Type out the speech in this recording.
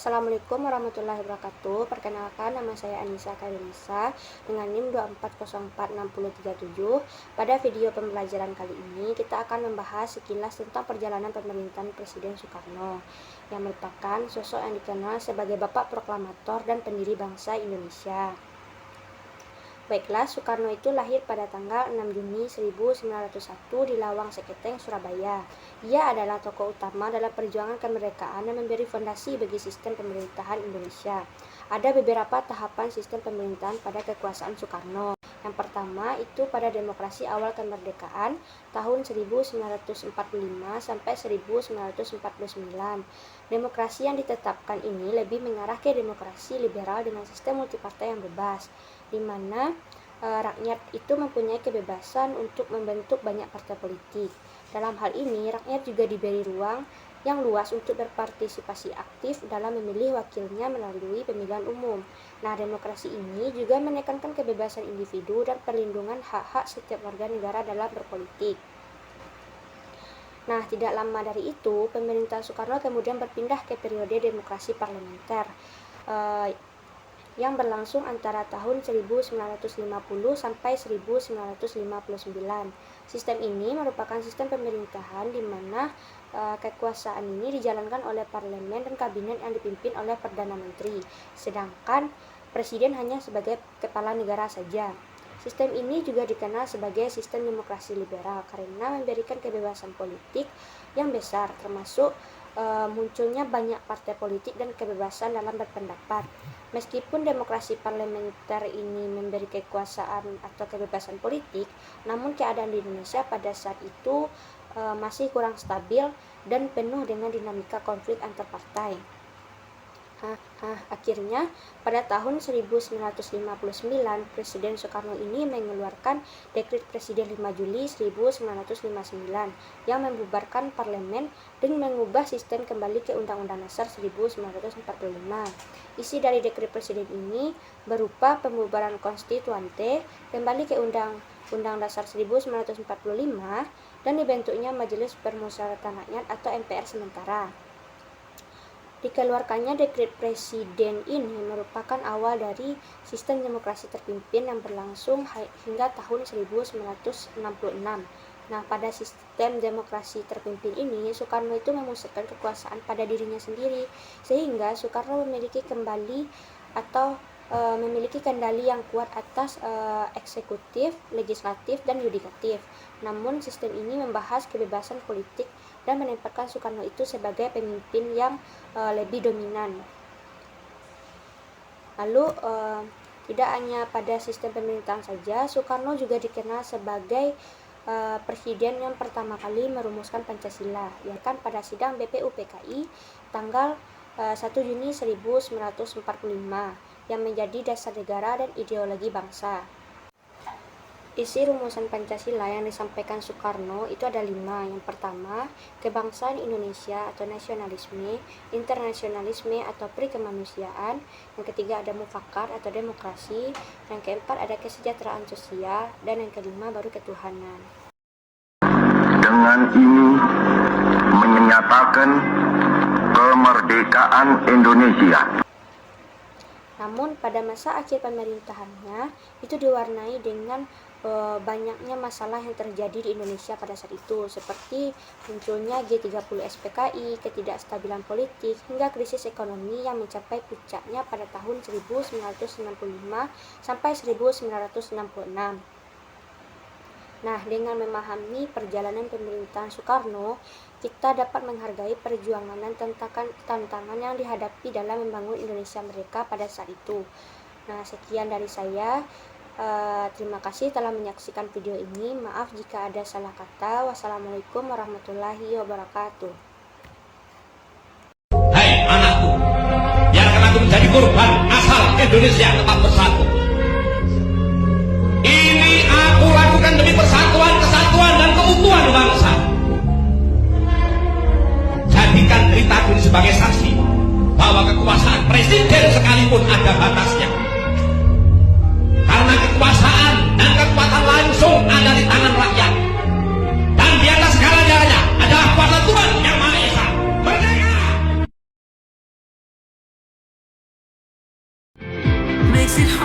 Assalamualaikum warahmatullahi wabarakatuh. Perkenalkan, nama saya Anissa Kairunisa dengan NIM 2404637. Pada video pembelajaran kali ini kita akan membahas sekilas tentang perjalanan pemerintahan Presiden Soekarno yang merupakan sosok yang dikenal sebagai Bapak Proklamator dan pendiri bangsa Indonesia. Baiklah, Soekarno itu lahir pada tanggal 6 Juni 1901 di Lawang Seketeng, Surabaya. Ia adalah tokoh utama dalam perjuangan kemerdekaan dan memberi fondasi bagi sistem pemerintahan Indonesia. Ada beberapa tahapan sistem pemerintahan pada kekuasaan Soekarno. Yang pertama itu pada demokrasi awal kemerdekaan tahun 1945 sampai 1949. Demokrasi yang ditetapkan ini lebih mengarah ke demokrasi liberal dengan sistem multipartai yang bebas, di mana rakyat itu mempunyai kebebasan untuk membentuk banyak partai politik. Dalam hal ini, rakyat juga diberi ruang yang luas untuk berpartisipasi aktif dalam memilih wakilnya melalui pemilihan umum. Nah, demokrasi ini juga menekankan kebebasan individu dan perlindungan hak-hak setiap warga negara dalam berpolitik. Nah, tidak lama dari itu, pemerintahan Soekarno kemudian berpindah ke periode demokrasi parlementer yang berlangsung antara tahun 1950 sampai 1959. Sistem ini merupakan sistem pemerintahan di mana kekuasaan ini dijalankan oleh parlemen dan kabinet yang dipimpin oleh Perdana Menteri, sedangkan presiden hanya sebagai kepala negara saja. Sistem ini juga dikenal sebagai sistem demokrasi liberal karena memberikan kebebasan politik yang besar, termasuk munculnya banyak partai politik dan kebebasan dalam berpendapat. Meskipun demokrasi parlementer ini memberi kekuasaan atau kebebasan politik, namun keadaan di Indonesia pada saat itu masih kurang stabil dan penuh dengan dinamika konflik antar partai. Akhirnya, pada tahun 1959, Presiden Soekarno ini mengeluarkan Dekret Presiden 5 Juli 1959 yang membubarkan parlemen dan mengubah sistem kembali ke Undang-Undang Dasar 1945. Isi dari Dekret Presiden ini berupa pembubaran konstituante, kembali ke Undang-Undang Dasar 1945, dan dibentuknya Majelis Permusyawaratan Rakyat atau MPR sementara. Dikeluarkannya dekret presiden ini merupakan awal dari sistem demokrasi terpimpin yang berlangsung hingga tahun 1966. Nah, pada sistem demokrasi terpimpin ini, Soekarno itu memusatkan kekuasaan pada dirinya sendiri, sehingga Soekarno memiliki kendali yang kuat atas eksekutif, legislatif, dan yudikatif. Namun, sistem ini membahas kebebasan politik dan menempatkan Soekarno itu sebagai pemimpin yang lebih dominan. Lalu, tidak hanya pada sistem pemerintahan saja, Soekarno juga dikenal sebagai presiden yang pertama kali merumuskan Pancasila, yaitu pada sidang BPUPKI tanggal 1 Juni 1945 yang menjadi dasar negara dan ideologi bangsa. Isi rumusan Pancasila yang disampaikan Soekarno itu ada 5. Yang pertama, kebangsaan Indonesia atau nasionalisme, internasionalisme atau perikemanusiaan. Yang ketiga ada mufakat atau demokrasi. Yang keempat ada kesejahteraan sosial. Dan yang kelima baru ketuhanan. Dengan ini menyatakan kemerdekaan Indonesia. Namun pada masa akhir pemerintahannya itu diwarnai dengan banyaknya masalah yang terjadi di Indonesia pada saat itu, seperti munculnya G30 SPKI, ketidakstabilan politik, hingga krisis ekonomi yang mencapai puncaknya pada tahun 1965 sampai 1966. Nah, dengan memahami perjalanan pemerintahan Soekarno, kita dapat menghargai perjuangan dan tantangan yang dihadapi dalam membangun Indonesia merdeka pada saat itu. Nah, sekian dari saya. Terima kasih telah menyaksikan video ini. Maaf jika ada salah kata. Wassalamualaikum warahmatullahi wabarakatuh. Hai anakku, biarkan aku menjadi korban asal Indonesia tetap bersatu. Ini aku lakukan demi persatuan, kesatuan, dan keutuhan bangsa. Jadikan ceritaku ini sebagai saksi bahwa kekuasaan presiden sekalipun ada batasnya. Karena kekuasaan dan kekuatan langsung ada di tangan rakyat. Dan di atas segala-galanya adalah kuasa Tuhan yang Maha Esa. makes it hard.